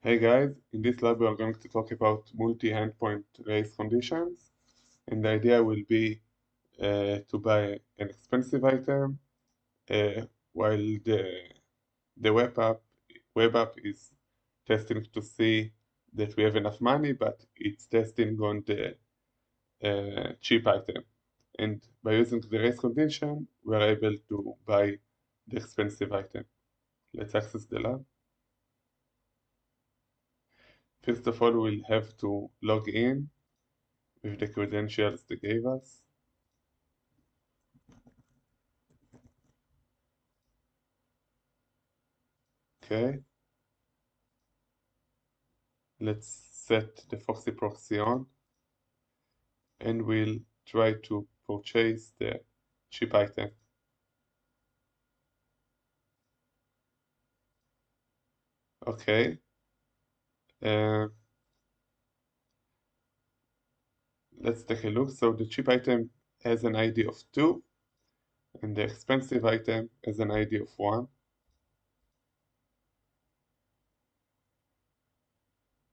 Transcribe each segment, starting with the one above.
Hey guys, in this lab we are going to talk about multi-endpoint race conditions, and the idea will be to buy an expensive item while the web app is testing to see that we have enough money, but it's testing on the cheap item. And by using the race condition, we are able to buy the expensive item. Let's access the lab. First of all, we'll have to log in with the credentials they gave us. Okay. Let's set the Foxy proxy on, and we'll try to purchase the cheap item. Okay. Let's take a look. So the cheap item has an ID of 2, and the expensive item has an ID of 1.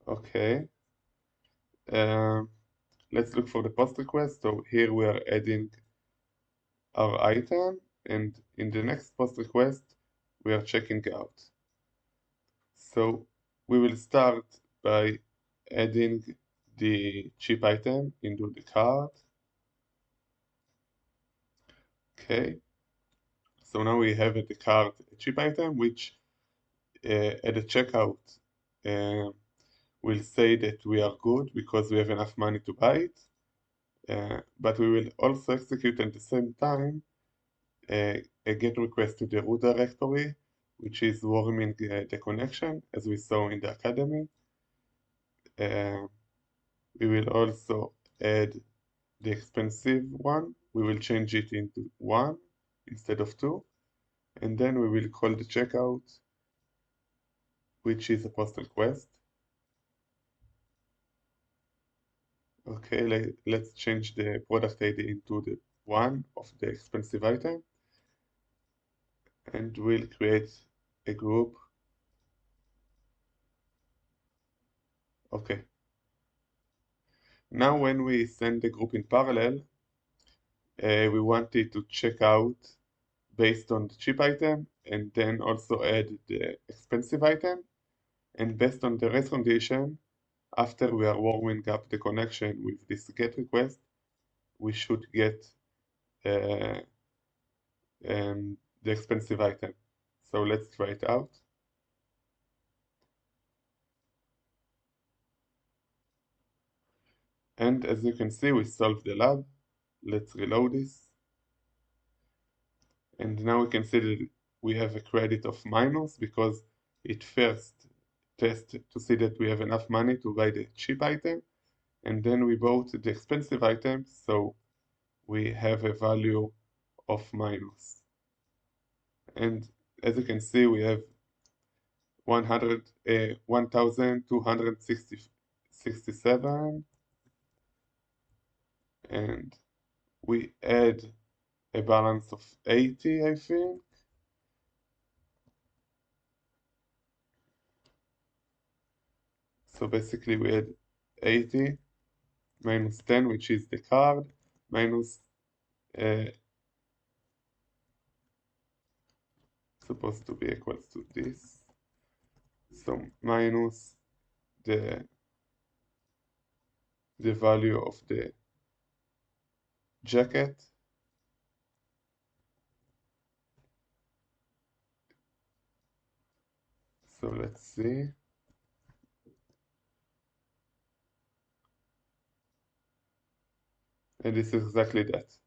Okay. Let's look for the post request. So here we are adding our item, and in the next post request, we are checking out. So we will start by adding the cheap item into the cart. Okay. So now we have at the cart a cheap item, which at the checkout will say that we are good because we have enough money to buy it. But we will also execute at the same time a GET request to the root directory, which is warming the connection, as we saw in the academy. We will also add the expensive one. We will change it into 1 instead of 2. And then we will call the checkout, which is a post request. Okay, let's change the product ID into the 1 of the expensive item. And we'll create a group. Okay. Now when we send the group in parallel, we want it to check out based on the cheap item and then also add the expensive item. And based on the race condition, after we are warming up the connection with this GET request, we should get the expensive item. So let's try it out. And as you can see, we solved the lab. Let's reload this. And now we can see that we have a credit of minus because it first tested to see that we have enough money to buy the cheap item, and then we bought the expensive item, so we have a value of minus. And as you can see, we have 1,267, and we add a balance of 80, I think. So basically we add 80 minus 10, which is the card, minus supposed to be equals to this. So minus the value of the jacket. So let's see. And this is exactly that.